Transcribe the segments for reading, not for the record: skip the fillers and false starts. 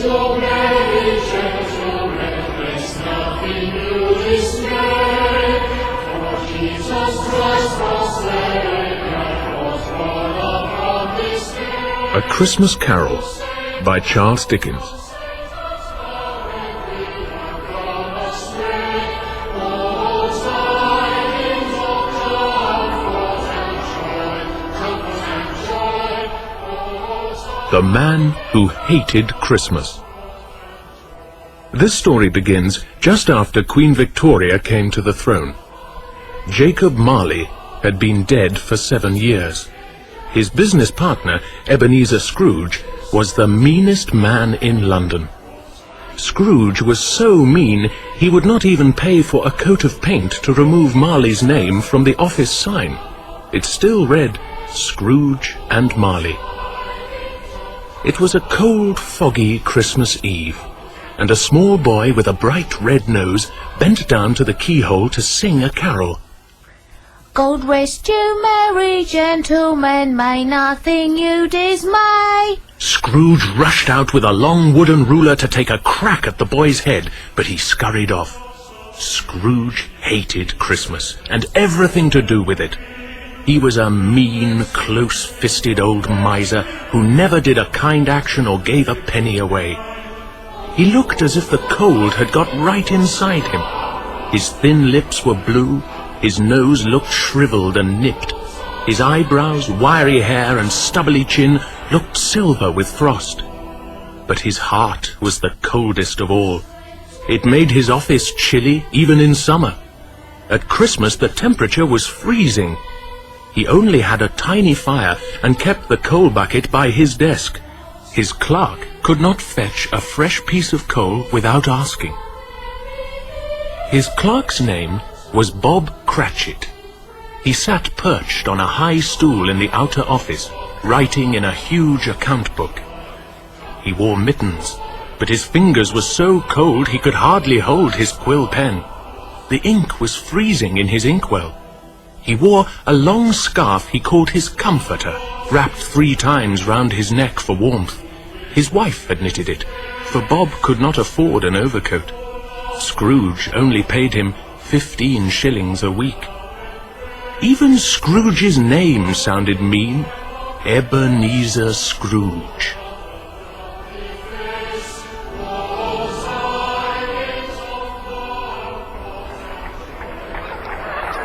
So merry, gentlemen, there's nothing to dismay, for Jesus Christ was slain and was born upon this day. A Christmas Carol by Charles Dickens. The Man Who Hated Christmas. This story begins just after Queen Victoria came to the throne. Jacob Marley had been dead for 7 years. His business partner, Ebenezer Scrooge, was the meanest man in London. Scrooge was so mean he would not even pay for a coat of paint to remove Marley's name from the office sign. It still read, Scrooge and Marley. It was a cold, foggy Christmas Eve, and a small boy with a bright red nose bent down to the keyhole to sing a carol. God rest you, merry gentlemen, may nothing you dismay. Scrooge rushed out with a long wooden ruler to take a crack at the boy's head, but he scurried off. Scrooge hated Christmas, and everything to do with it. He was a mean, close-fisted old miser who never did a kind action or gave a penny away. He looked as if the cold had got right inside him. His thin lips were blue, his nose looked shriveled and nipped. His eyebrows, wiry hair, and stubbly chin looked silver with frost. But his heart was the coldest of all. It made his office chilly even in summer. At Christmas the temperature was freezing. He only had a tiny fire and kept the coal bucket by his desk. His clerk could not fetch a fresh piece of coal without asking. His clerk's name was Bob Cratchit. He sat perched on a high stool in the outer office, writing in a huge account book. He wore mittens, but his fingers were so cold he could hardly hold his quill pen. The ink was freezing in his inkwell. He wore a long scarf he called his comforter, wrapped 3 times round his neck for warmth. His wife had knitted it, for Bob could not afford an overcoat. Scrooge only paid him 15 shillings a week. Even Scrooge's name sounded mean, Ebenezer Scrooge.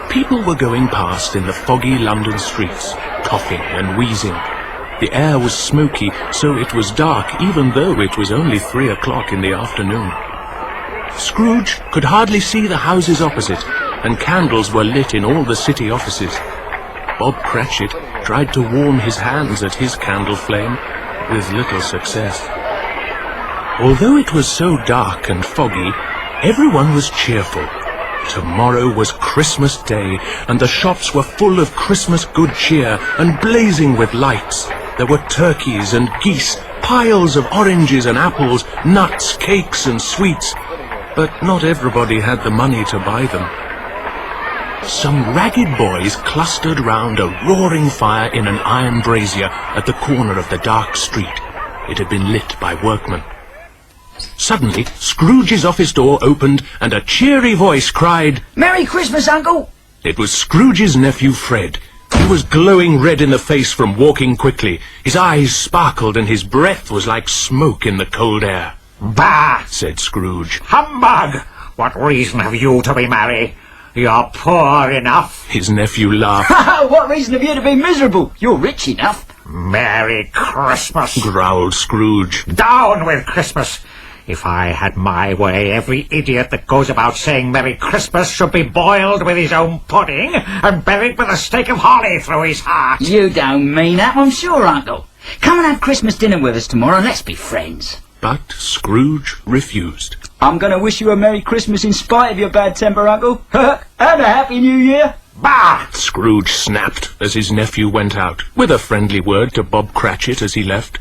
People were going past in the foggy London streets, coughing and wheezing. The air was smoky, so it was dark even though it was only 3 o'clock in the afternoon. Scrooge could hardly see the houses opposite, and candles were lit in all the city offices. Bob Cratchit tried to warm his hands at his candle flame, with little success. Although it was so dark and foggy, everyone was cheerful. Tomorrow was Christmas Day, and the shops were full of Christmas good cheer and blazing with lights. There were turkeys and geese, piles of oranges and apples, nuts, cakes and sweets. But not everybody had the money to buy them. Some ragged boys clustered round a roaring fire in an iron brazier at the corner of the dark street. It had been lit by workmen. Suddenly, Scrooge's office door opened, and a cheery voice cried, "Merry Christmas, Uncle!" It was Scrooge's nephew Fred. He was glowing red in the face from walking quickly. His eyes sparkled, and his breath was like smoke in the cold air. "Bah!" said Scrooge. "Humbug! What reason have you to be merry? You're poor enough." His nephew laughed. "What reason have you to be miserable? You're rich enough." "Merry Christmas!" growled Scrooge. "Down with Christmas! If I had my way, every idiot that goes about saying Merry Christmas should be boiled with his own pudding and buried with a stake of holly through his heart." You don't mean that, I'm sure, Uncle. Come and have Christmas dinner with us tomorrow and let's be friends. But Scrooge refused. I'm going to wish you a Merry Christmas in spite of your bad temper, Uncle. And a Happy New Year. "Bah!" Scrooge snapped as his nephew went out, with a friendly word to Bob Cratchit as he left.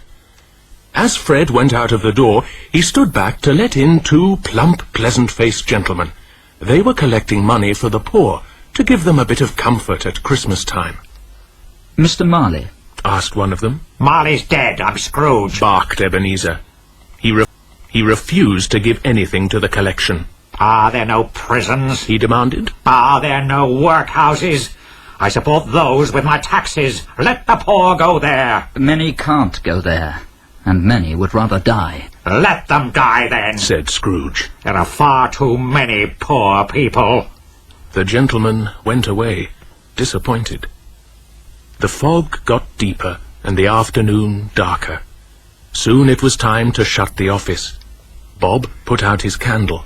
As Fred went out of the door, he stood back to let in 2 plump, pleasant-faced gentlemen. They were collecting money for the poor, to give them a bit of comfort at Christmas time. Mr. Marley? Asked one of them. "Marley's dead. I'm Scrooge," Barked Ebenezer. He refused to give anything to the collection. Are there no prisons? He demanded. Are there no workhouses? I support those with my taxes. Let the poor go there. Many can't go there, and many would rather die. Let them die then, said Scrooge. There are far too many poor people. The gentleman went away, disappointed. The fog got deeper, and the afternoon darker. Soon it was time to shut the office. Bob put out his candle.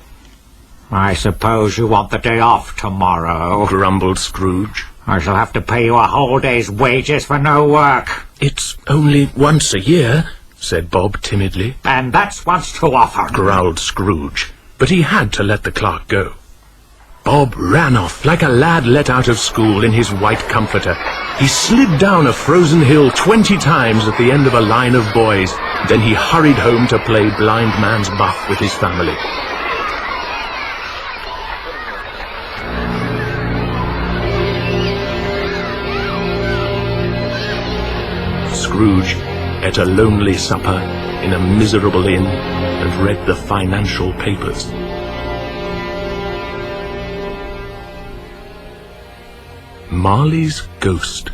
I suppose you want the day off tomorrow, grumbled Scrooge. I shall have to pay you a whole day's wages for no work. It's only once a year, said Bob timidly. And that's once too often, growled Scrooge, but he had to let the clerk go. Bob ran off like a lad let out of school in his white comforter. He slid down a frozen hill 20 times at the end of a line of boys. Then he hurried home to play blind man's buff with his family. Scrooge ate a lonely supper in a miserable inn and read the financial papers. Marley's Ghost.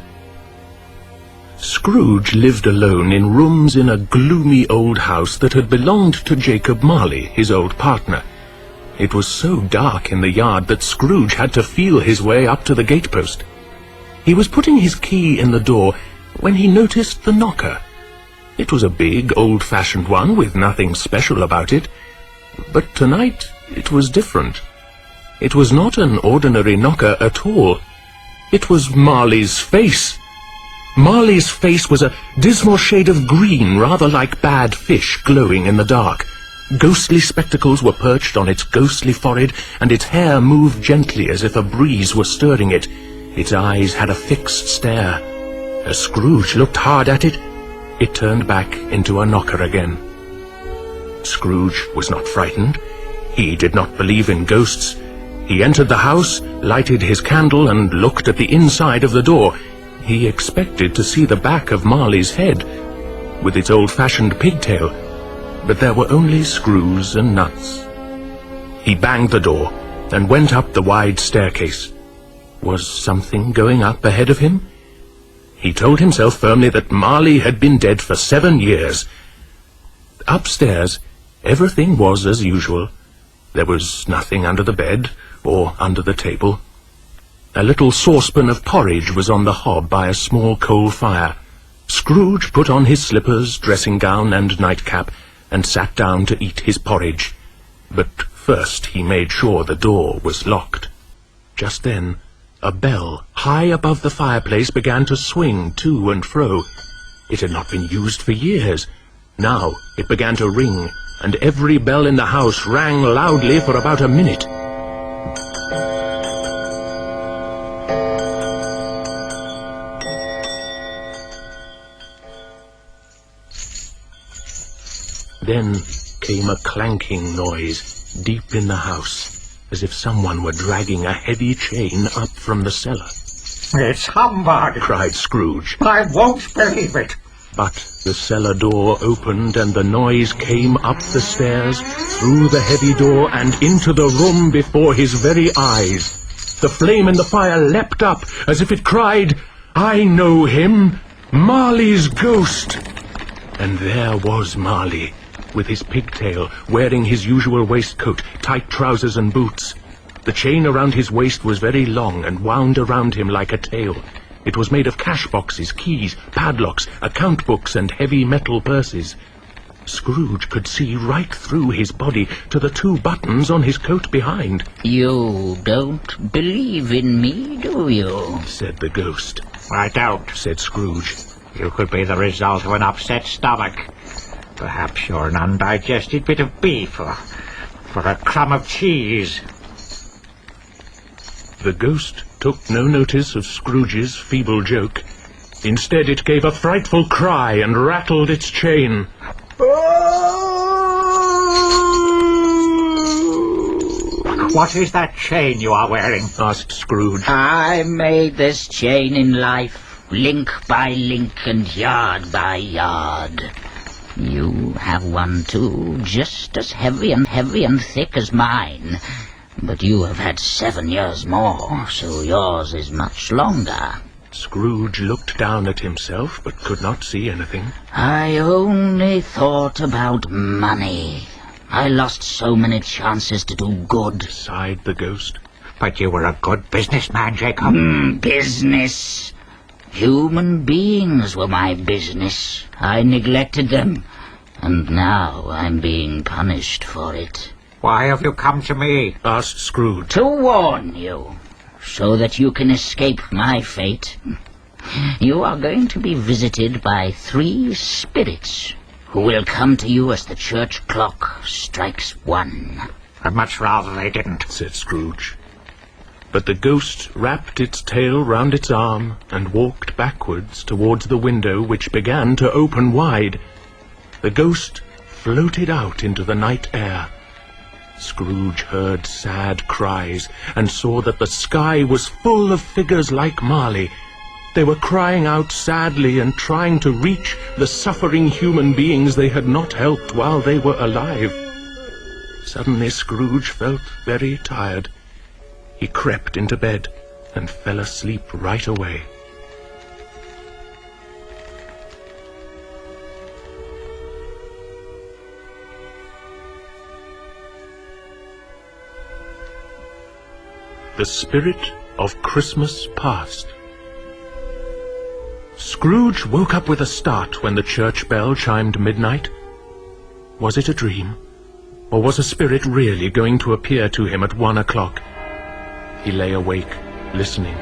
Scrooge lived alone in rooms in a gloomy old house that had belonged to Jacob Marley, his old partner. It was so dark in the yard that Scrooge had to feel his way up to the gatepost. He was putting his key in the door when he noticed the knocker. It was a big, old-fashioned one with nothing special about it. But tonight it was different. It was not an ordinary knocker at all. It was Marley's face. Marley's face was a dismal shade of green, rather like bad fish glowing in the dark. Ghostly spectacles were perched on its ghostly forehead, and its hair moved gently as if a breeze were stirring it. Its eyes had a fixed stare. As Scrooge looked hard at it, it turned back into a knocker again. Scrooge was not frightened. He did not believe in ghosts. He entered the house, lighted his candle, and looked at the inside of the door. He expected to see the back of Marley's head, with its old-fashioned pigtail, but there were only screws and nuts. He banged the door and went up the wide staircase. Was something going up ahead of him? He told himself firmly that Marley had been dead for 7 years. Upstairs, everything was as usual. There was nothing under the bed or under the table. A little saucepan of porridge was on the hob by a small coal fire. Scrooge put on his slippers, dressing gown, and nightcap, and sat down to eat his porridge. But first he made sure the door was locked. Just then, a bell high above the fireplace began to swing to and fro. It had not been used for years. Now it began to ring, and every bell in the house rang loudly for about a minute. Then came a clanking noise deep in the house, as if someone were dragging a heavy chain up from the cellar. It's humbug, cried Scrooge. I won't believe it. But the cellar door opened, and the noise came up the stairs, through the heavy door, and into the room before his very eyes. The flame in the fire leapt up, as if it cried, "I know him, Marley's ghost!" And there was Marley, with his pigtail, wearing his usual waistcoat, tight trousers and boots. The chain around his waist was very long and wound around him like a tail. It was made of cash boxes, keys, padlocks, account books, and heavy metal purses. Scrooge could see right through his body to the 2 buttons on his coat behind. "You don't believe in me, do you?" said the ghost. I don't, said Scrooge. You could be the result of an upset stomach. Perhaps you're an undigested bit of beef, or for a crumb of cheese. The ghost took no notice of Scrooge's feeble joke. Instead, it gave a frightful cry and rattled its chain. What is that chain you are wearing? asked Scrooge. "I made this chain in life, link by link and yard by yard." You have one too, just as heavy and thick as mine. But you have had 7 years more, so yours is much longer. Scrooge looked down at himself, but could not see anything. I only thought about money. I lost so many chances to do good. Sighed the ghost. But you were a good businessman, Jacob. Business. Human beings were my business. I neglected them, and now I'm being punished for it. Why have you come to me? Asked Scrooge. To warn you, so that you can escape my fate. You are going to be visited by 3 spirits, who will come to you as the church clock strikes 1. I'd much rather they didn't, said Scrooge. But the ghost wrapped its tail round its arm and walked backwards towards the window, which began to open wide. The ghost floated out into the night air. Scrooge heard sad cries and saw that the sky was full of figures like Marley. They were crying out sadly and trying to reach the suffering human beings they had not helped while they were alive. Suddenly Scrooge felt very tired. He crept into bed and fell asleep right away. The Spirit of Christmas Past. Scrooge woke up with a start when the church bell chimed midnight. Was it a dream? Or was a spirit really going to appear to him at 1 o'clock? He lay awake, listening,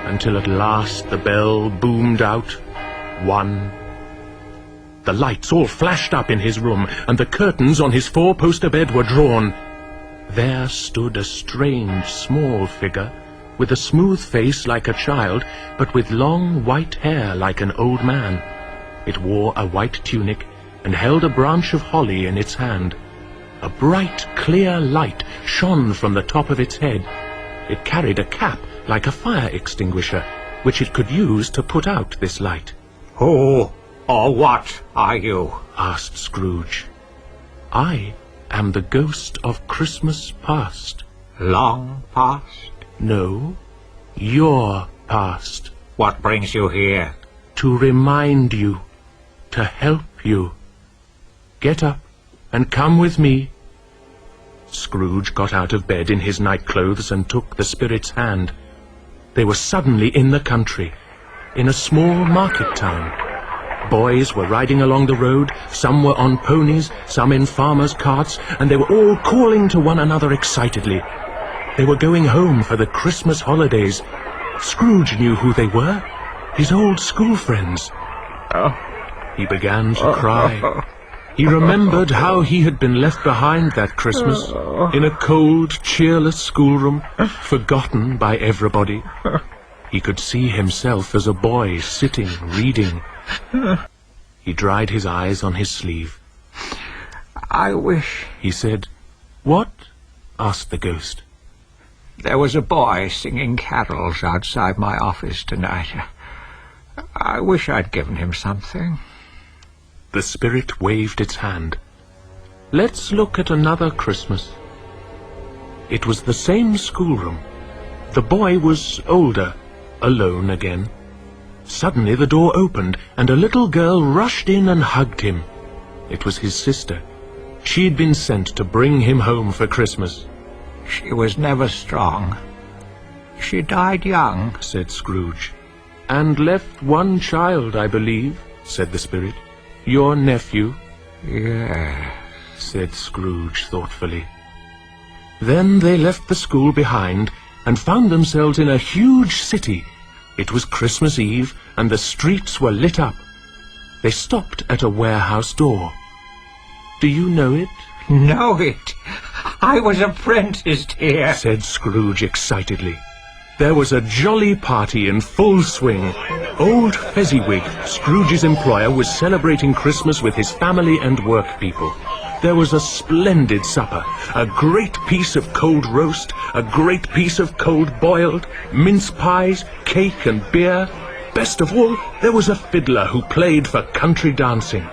until at last the bell boomed out. 1. The lights all flashed up in his room, and the curtains on his 4-poster bed were drawn. There stood a strange, small figure, with a smooth face like a child, but with long white hair like an old man. It wore a white tunic, and held a branch of holly in its hand. A bright, clear light shone from the top of its head. It carried a cap like a fire extinguisher, which it could use to put out this light. Who or what are you? Asked Scrooge. I am the ghost of Christmas past. Long past? No, your past. What brings you here? To remind you, to help you. Get up and come with me. Scrooge got out of bed in his nightclothes and took the spirit's hand. They were suddenly in the country, in a small market town. Boys were riding along the road, some were on ponies, some in farmers' carts, and they were all calling to one another excitedly. They were going home for the Christmas holidays. Scrooge knew who they were, his old school friends. He began to cry. He remembered how he had been left behind that Christmas, in a cold, cheerless schoolroom, forgotten by everybody. He could see himself as a boy sitting, reading. He dried his eyes on his sleeve. I wish, he said. What? Asked the ghost. There was a boy singing carols outside my office tonight. I wish I'd given him something. The spirit waved its hand. Let's look at another Christmas. It was the same schoolroom. The boy was older, alone again. Suddenly the door opened, and a little girl rushed in and hugged him. It was his sister. She'd been sent to bring him home for Christmas. She was never strong. She died young, said Scrooge. And left one child, I believe, said the spirit. Your nephew? Yes, said Scrooge thoughtfully. Then they left the school behind and found themselves in a huge city. It was Christmas Eve, and the streets were lit up. They stopped at a warehouse door. Do you know it? Know it? I was apprenticed here, said Scrooge excitedly. There was a jolly party in full swing. Old Fezziwig, Scrooge's employer, was celebrating Christmas with his family and work people. There was a splendid supper, a great piece of cold roast, a great piece of cold boiled, mince pies, cake and beer. Best of all, there was a fiddler who played for country dancing.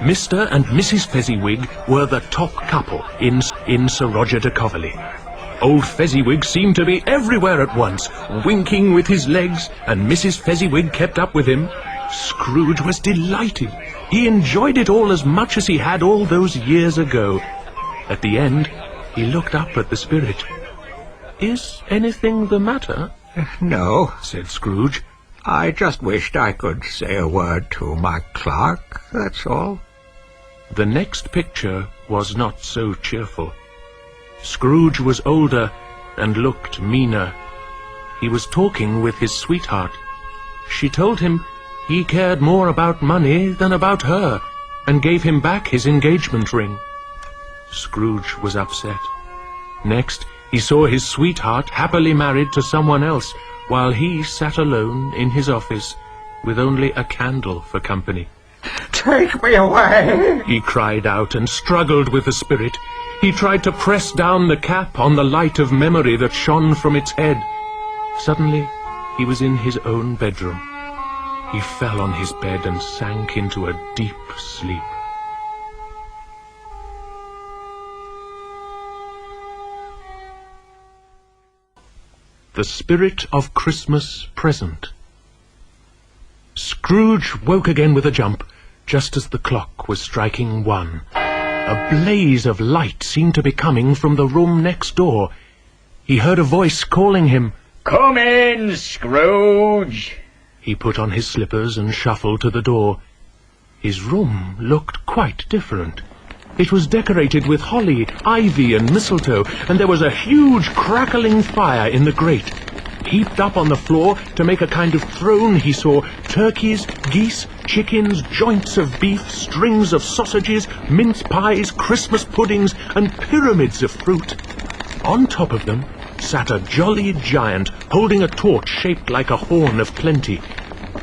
Mr. and Mrs. Fezziwig were the top couple in Sir Roger de Coverley. Old Fezziwig seemed to be everywhere at once, winking with his legs, and Mrs. Fezziwig kept up with him. Scrooge was delighted. He enjoyed it all as much as he had all those years ago. At the end, he looked up at the spirit. "Is anything the matter?" "No," said Scrooge. "I just wished I could say a word to my clerk, that's all." The next picture was not so cheerful. Scrooge was older and looked meaner. He was talking with his sweetheart. She told him he cared more about money than about her, and gave him back his engagement ring. Scrooge was upset. Next, he saw his sweetheart happily married to someone else, while he sat alone in his office with only a candle for company. "Take me away!" He cried out and struggled with the spirit. He tried to press down the cap on the light of memory that shone from its head. Suddenly, he was in his own bedroom. He fell on his bed and sank into a deep sleep. The Spirit of Christmas Present. Scrooge woke again with a jump, just as the clock was striking 1. A blaze of light seemed to be coming from the room next door. He heard a voice calling him. "Come in, Scrooge." He put on his slippers and shuffled to the door. His room looked quite different. It was decorated with holly, ivy, and mistletoe, and there was a huge crackling fire in the grate. Heaped up on the floor to make a kind of throne, he saw turkeys, geese, chickens, joints of beef, strings of sausages, mince pies, Christmas puddings, and pyramids of fruit. On top of them sat a jolly giant, holding a torch shaped like a horn of plenty.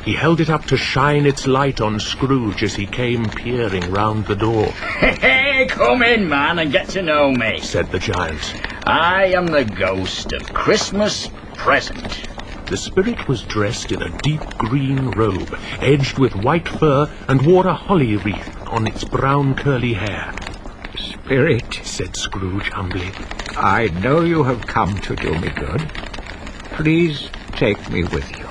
He held it up to shine its light on Scrooge as he came peering round the door. "Hey, come in, man, and get to know me," said the giant. "I am the ghost of Christmas Present." The spirit was dressed in a deep green robe, edged with white fur, and wore a holly wreath on its brown curly hair. "Spirit," said Scrooge humbly, "I know you have come to do me good. Please take me with you."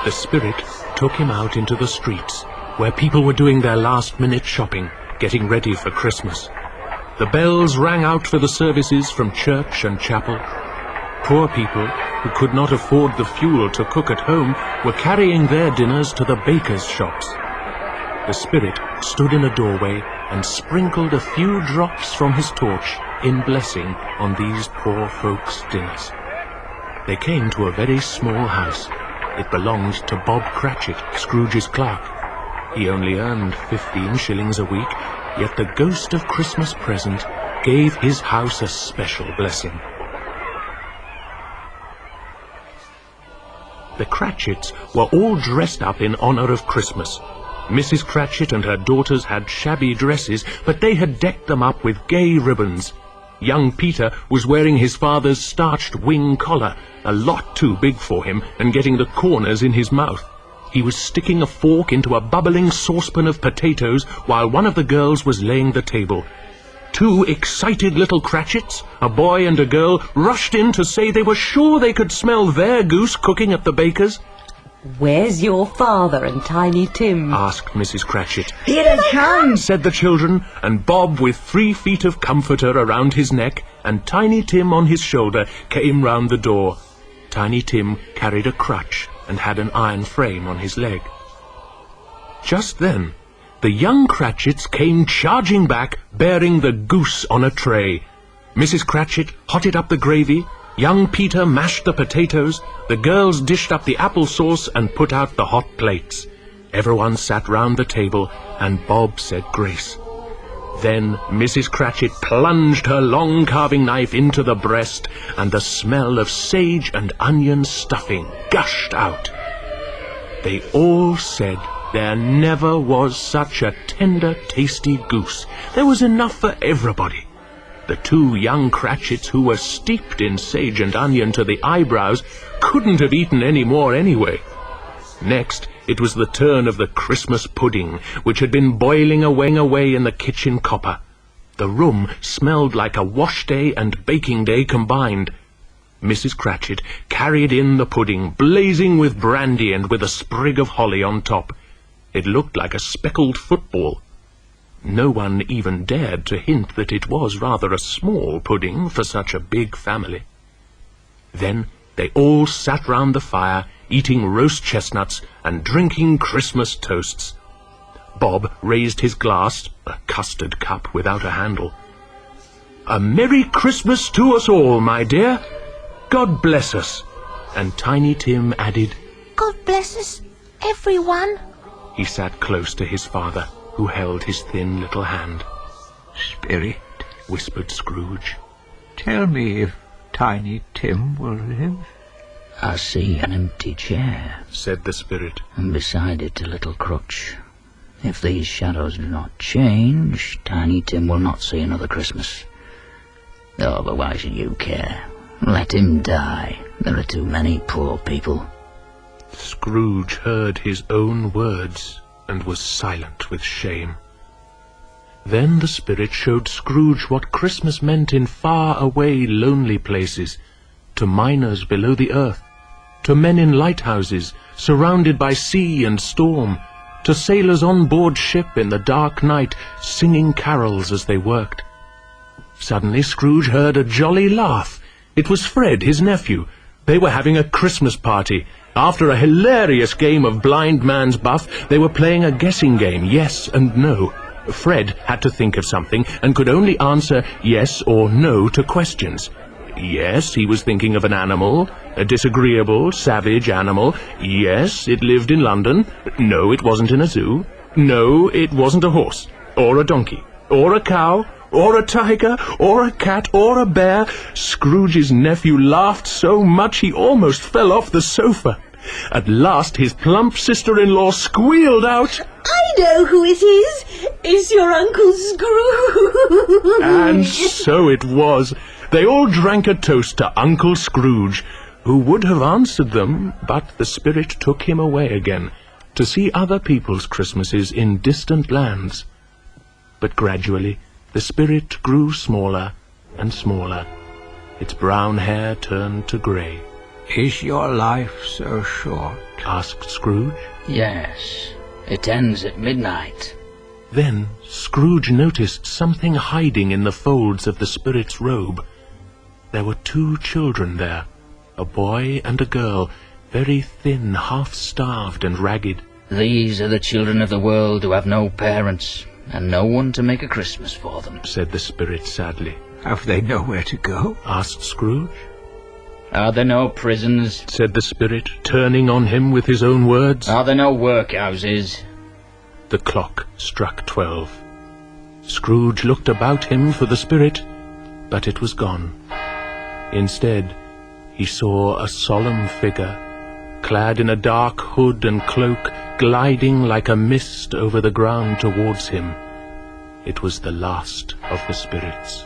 The spirit took him out into the streets, where people were doing their last-minute shopping, getting ready for Christmas. The bells rang out for the services from church and chapel. Poor people, who could not afford the fuel to cook at home, were carrying their dinners to the bakers' shops. The spirit stood in a doorway and sprinkled a few drops from his torch in blessing on these poor folks' dinners. They came to a very small house. It belonged to Bob Cratchit, Scrooge's clerk. He only earned 15 shillings a week, yet the ghost of Christmas Present gave his house a special blessing. The Cratchits were all dressed up in honor of Christmas. Mrs. Cratchit and her daughters had shabby dresses, but they had decked them up with gay ribbons. Young Peter was wearing his father's starched wing collar, a lot too big for him, and getting the corners in his mouth. He was sticking a fork into a bubbling saucepan of potatoes while one of the girls was laying the table. 2 excited little Cratchits, a boy and a girl, rushed in to say they were sure they could smell their goose cooking at the baker's. "Where's your father and Tiny Tim?" asked Mrs. Cratchit. "Here they come!" said the children, and Bob, with 3 feet of comforter around his neck and Tiny Tim on his shoulder, came round the door. Tiny Tim carried a crutch and had an iron frame on his leg. Just then, the young Cratchits came charging back, bearing the goose on a tray. Mrs. Cratchit hotted up the gravy, young Peter mashed the potatoes, the girls dished up the applesauce and put out the hot plates. Everyone sat round the table, and Bob said grace. Then Mrs. Cratchit plunged her long carving knife into the breast, and the smell of sage and onion stuffing gushed out. They all said there never was such a tender, tasty goose. There was enough for everybody. The 2 young Cratchits, who were steeped in sage and onion to the eyebrows, couldn't have eaten any more anyway. Next, it was the turn of the Christmas pudding, which had been boiling away in the kitchen copper. The room smelled like a wash-day and baking day combined. Mrs. Cratchit carried in the pudding, blazing with brandy and with a sprig of holly on top. It looked like a speckled football. No one even dared to hint that it was rather a small pudding for such a big family. Then they all sat round the fire, eating roast chestnuts and drinking Christmas toasts. Bob raised his glass, a custard cup without a handle. "A Merry Christmas to us all, my dear. God bless us." And Tiny Tim added, God bless us, everyone. He sat close to his father, who held his thin little hand. Spirit, Whispered Scrooge. tell me if Tiny Tim will live. I see an empty chair, Said the spirit. and beside it a little crutch. If these shadows do not change, Tiny Tim will not see another Christmas. Oh, but why should you care? Let him die. There are too many poor people. Scrooge heard his own words and was silent with shame. Then the spirit showed Scrooge what Christmas meant in far-away, lonely places, to miners below the earth, to men in lighthouses, surrounded by sea and storm, to sailors on board ship in the dark night, singing carols as they worked. Suddenly Scrooge heard a jolly laugh. It was Fred, his nephew. They were having a Christmas party. After a hilarious game of blind man's buff, they were playing a guessing game, yes and no. Fred had to think of something and could only answer yes or no to questions. Yes, he was thinking of an animal, a disagreeable, savage animal. Yes, it lived in London. No, it wasn't in a zoo. No, it wasn't a horse, or a donkey, or a cow, or a tiger, or a cat, or a bear. Scrooge's nephew laughed so much he almost fell off the sofa. At last his plump sister-in-law squealed out, I know who it is. It's your Uncle Scrooge. and so it was. They all drank a toast to Uncle Scrooge, who would have answered them, but the spirit took him away again to see other people's Christmases in distant lands. But gradually the spirit grew smaller and smaller. Its brown hair turned to grey. Is your life so short? Asked Scrooge. Yes, it ends at midnight. Then Scrooge noticed something hiding in the folds of the spirit's robe. There were 2 children there, a boy and a girl, very thin, half-starved and ragged. These are the children of the world who have no parents and no one to make a Christmas for them, Said the spirit sadly. Have they nowhere to go? Asked Scrooge. Are there no prisons? Said the spirit, turning on him with his own words. Are there no workhouses? The clock struck 12. Scrooge looked about him for the spirit, but it was gone. Instead, he saw a solemn figure, clad in a dark hood and cloak, gliding like a mist over the ground towards him. It was the last of the spirits.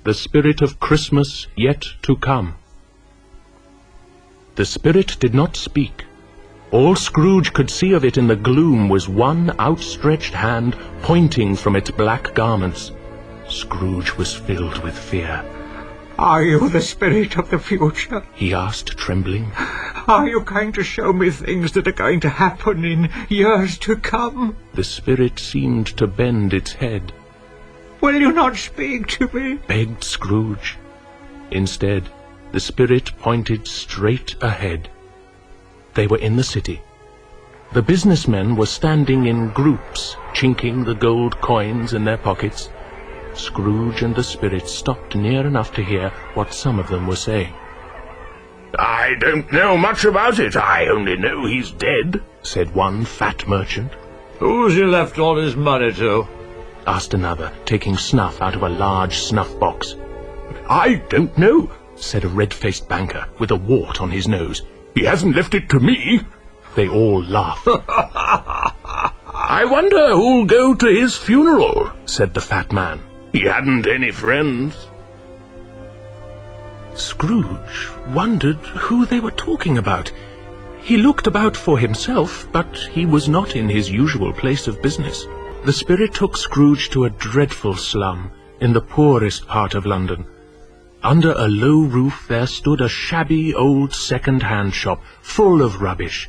The spirit of Christmas yet to come. The spirit did not speak. All Scrooge could see of it in the gloom was one outstretched hand pointing from its black garments. Scrooge was filled with fear. Are you the spirit of the future? He asked, trembling. Are you going to show me things that are going to happen in years to come? The spirit seemed to bend its head. Will you not speak to me? Begged Scrooge. Instead, the spirit pointed straight ahead. They were in the city. The businessmen were standing in groups, chinking the gold coins in their pockets. Scrooge and the spirit stopped near enough to hear what some of them were saying. "I don't know much about it. I only know he's dead," said one fat merchant. Who's he left all his money to? Asked another, taking snuff out of a large snuff box. "I don't know," said a red-faced banker with a wart on his nose. "He hasn't left it to me." They all laughed. "I wonder who'll go to his funeral," said the fat man. "He hadn't any friends." Scrooge wondered who they were talking about. He looked about for himself, but he was not in his usual place of business. The spirit took Scrooge to a dreadful slum in the poorest part of London. Under a low roof there stood a shabby old second-hand shop full of rubbish.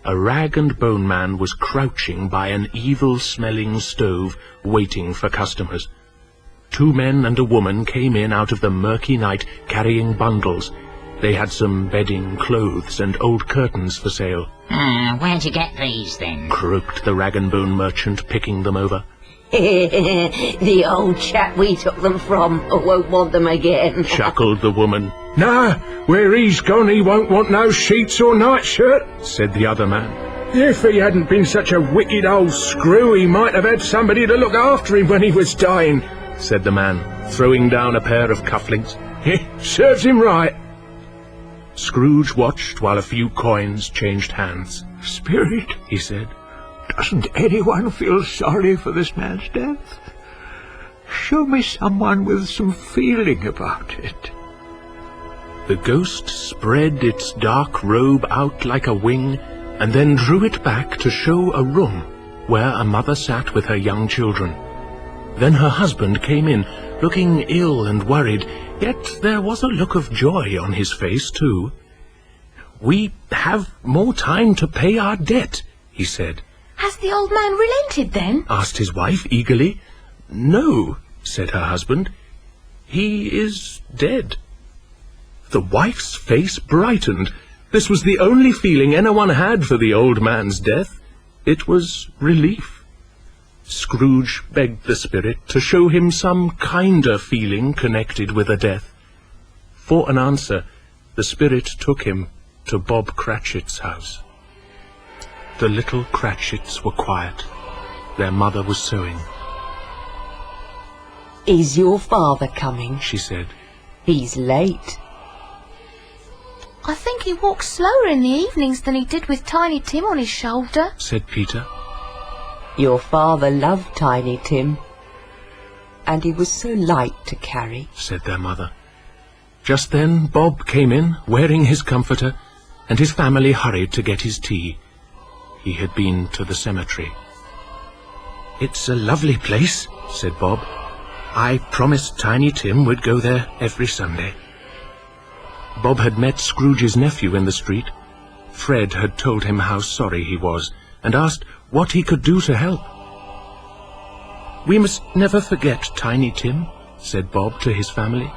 A rag-and-bone man was crouching by an evil-smelling stove, waiting for customers. 2 men and a woman came in out of the murky night, carrying bundles. They had some bedding, clothes, and old curtains for sale. Where'd you get these, then? Croaked the rag-and-bone merchant, picking them over. The old chap we took them from won't want them again. Chuckled the woman. "No, where he's gone he won't want no sheets or nightshirt," Said the other man. "If he hadn't been such a wicked old screw, he might have had somebody to look after him when he was dying," said the man, throwing down a pair of cufflinks. "Serves him right." Scrooge watched while a few coins changed hands. Spirit, He said, doesn't anyone feel sorry for this man's death? Show me someone with some feeling about it. The ghost spread its dark robe out like a wing, and then drew it back to show a room where a mother sat with her young children. Then her husband came in, looking ill and worried, yet there was a look of joy on his face, too. "We have more time to pay our debt," he said. Has the old man relented then? Asked his wife eagerly. "No," said her husband. "He is dead." The wife's face brightened. This was the only feeling anyone had for the old man's death. It was relief. Scrooge begged the spirit to show him some kinder feeling connected with a death. For an answer, the spirit took him to Bob Cratchit's house. The little Cratchits were quiet. Their mother was sewing. "Is your father coming?" She said. "He's late." I think he walks slower in the evenings than he did with Tiny Tim on his shoulder," said Peter. "Your father loved Tiny Tim, and he was so light to carry," said their mother. Just then Bob came in, wearing his comforter, and his family hurried to get his tea. He had been to the cemetery. "It's a lovely place," said Bob. "I promised Tiny Tim would go there every Sunday." Bob had met Scrooge's nephew in the street. Fred had told him how sorry he was, and asked what he could do to help. "We must never forget Tiny Tim," said Bob to his family.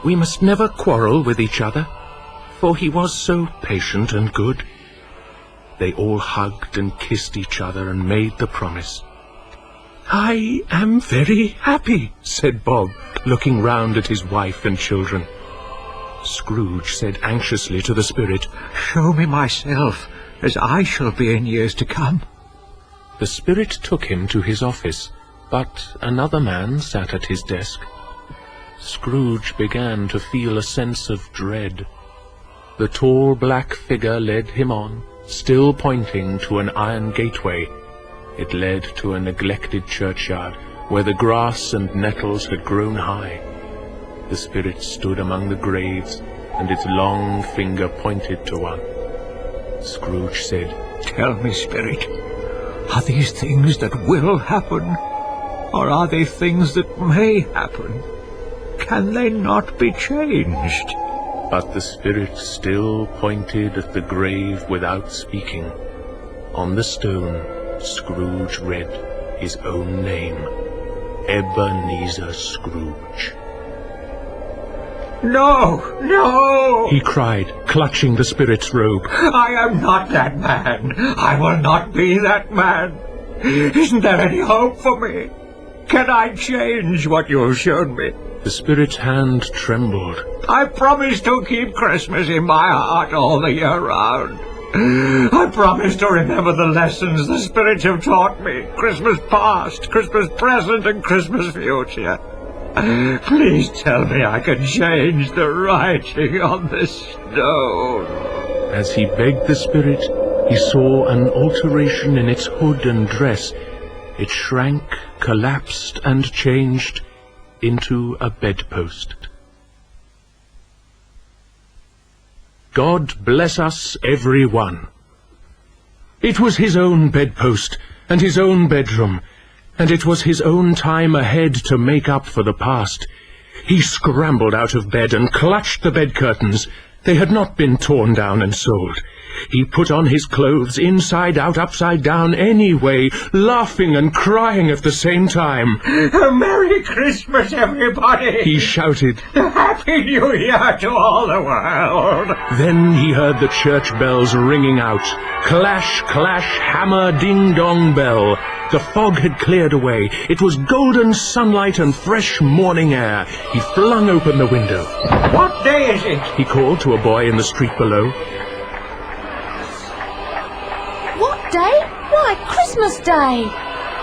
"We must never quarrel with each other, for he was so patient and good." They all hugged and kissed each other and made the promise. "I am very happy," said Bob, looking round at his wife and children. Scrooge said anxiously to the spirit, Show me myself, as I shall be in years to come. The spirit took him to his office, but another man sat at his desk. Scrooge began to feel a sense of dread. The tall black figure led him on, still pointing to an iron gateway. It led to a neglected churchyard, where the grass and nettles had grown high. The spirit stood among the graves, and its long finger pointed to one. Scrooge said, Tell me, spirit, are these things that will happen, or are they things that may happen? Can they not be changed? But the spirit still pointed at the grave without speaking. On the stone, Scrooge read his own name, Ebenezer Scrooge. No, no! He cried, clutching the spirit's robe. I am not that man. I will not be that man. Isn't there any hope for me? Can I change what you have shown me? The spirit's hand trembled. I promise to keep Christmas in my heart all the year round. I promise to remember the lessons the spirits have taught me. Christmas past, Christmas present, and Christmas future. Please tell me I can change the writing on this stone. As he begged the spirit, He saw an alteration in its hood and dress. It shrank, collapsed, and changed into a bedpost. God bless us, every one. It was his own bedpost, and his own bedroom, and it was his own time ahead to make up for the past. He scrambled out of bed and clutched the bed curtains. They had not been torn down and sold. He put on his clothes inside out, upside down, anyway, laughing and crying at the same time. Merry Christmas, everybody! He shouted. Happy New Year to all the world! Then he heard the church bells ringing out. Clash, clash, hammer, ding-dong bell. The fog had cleared away. It was golden sunlight and fresh morning air. He flung open the window. What day is it? He called to a boy in the street below. What day? Why, Christmas Day!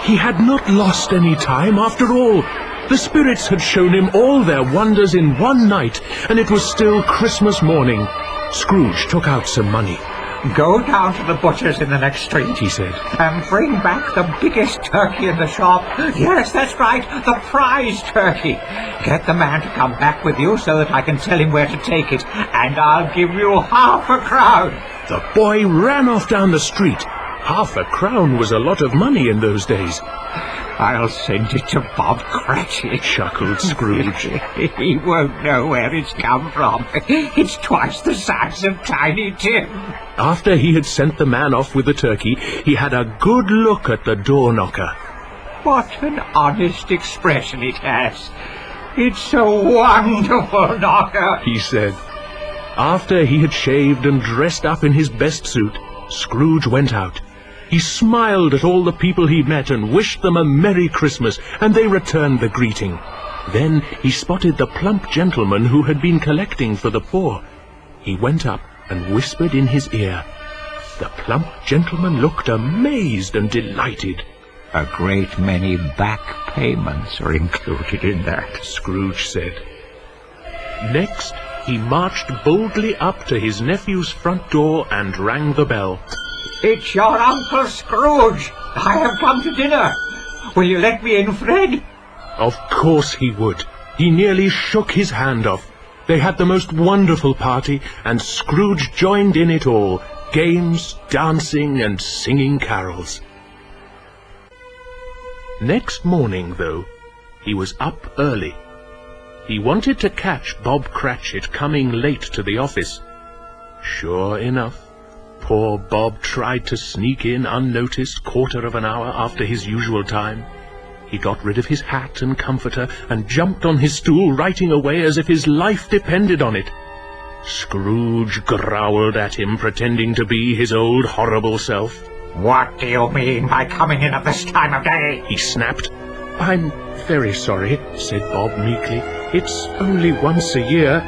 He had not lost any time after all. The spirits had shown him all their wonders in one night, and it was still Christmas morning. Scrooge took out some money. Go down to the butcher's in the next street, he said, and bring back the biggest turkey in the shop. Yes, that's right, the prize turkey. Get the man to come back with you so that I can tell him where to take it, and I'll give you half a crown. The boy ran off down the street. Half a crown was a lot of money in those days. I'll send it to Bob Cratchit, chuckled Scrooge. He won't know where it's come from. It's twice the size of Tiny Tim. After he had sent the man off with the turkey, he had a good look at the door knocker. What an honest expression it has. It's a wonderful knocker, he said. After he had shaved and dressed up in his best suit, Scrooge went out. He smiled at all the people he met and wished them a Merry Christmas, and they returned the greeting. Then he spotted the plump gentleman who had been collecting for the poor. He went up and whispered in his ear. The plump gentleman looked amazed and delighted. A great many back payments are included in that, Scrooge said. Next, he marched boldly up to his nephew's front door and rang the bell. It's your Uncle Scrooge. I have come to dinner. Will you let me in, Fred? Of course he would. He nearly shook his hand off. They had the most wonderful party, and Scrooge joined in it all. Games, dancing, and singing carols. Next morning, though, he was up early. He wanted to catch Bob Cratchit coming late to the office. Sure enough, poor Bob tried to sneak in unnoticed 1/4 of an hour after his usual time. He got rid of his hat and comforter and jumped on his stool, writing away as if his life depended on it. Scrooge growled at him, pretending to be his old horrible self. What do you mean by coming in at this time of day? He snapped. I'm very sorry, said Bob meekly. It's only once a year.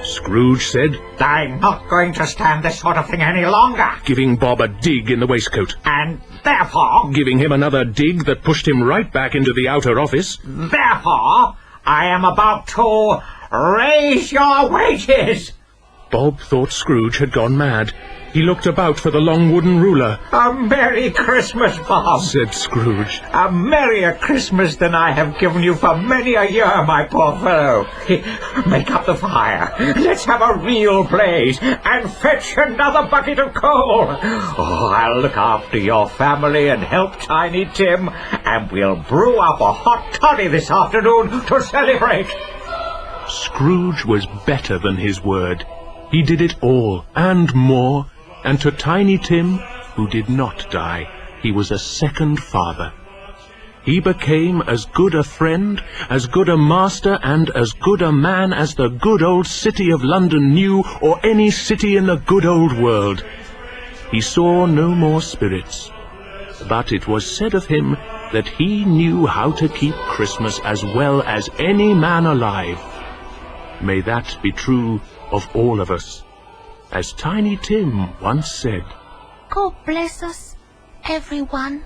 Scrooge said, I'm not going to stand this sort of thing any longer. Giving Bob a dig in the waistcoat. And therefore... Giving him another dig that pushed him right back into the outer office. Therefore, I am about to raise your wages. Bob thought Scrooge had gone mad. He looked about for the long wooden ruler. A Merry Christmas, Bob, said Scrooge. A merrier Christmas than I have given you for many a year, my poor fellow. Make up the fire. Let's have a real blaze, and fetch another bucket of coal. Oh, I'll look after your family and help Tiny Tim, and we'll brew up a hot toddy this afternoon to celebrate. Scrooge was better than his word. He did it all, and more. And to Tiny Tim, who did not die, he was a second father. He became as good a friend, as good a master, and as good a man as the good old city of London knew, or any city in the good old world. He saw no more spirits, but it was said of him that he knew how to keep Christmas as well as any man alive. May that be true of all of us. As Tiny Tim once said, God bless us, everyone.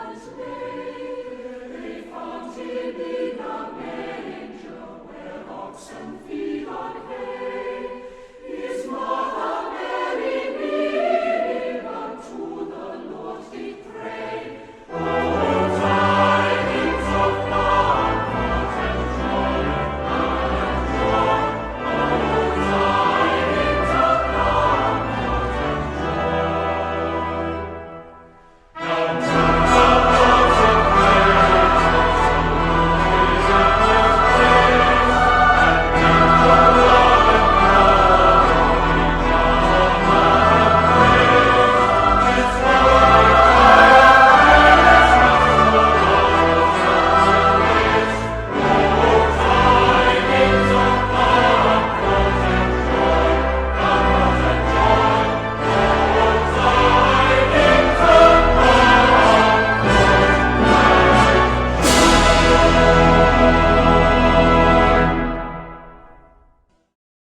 infant lay. They found him in a manger, where oxen feed on hay.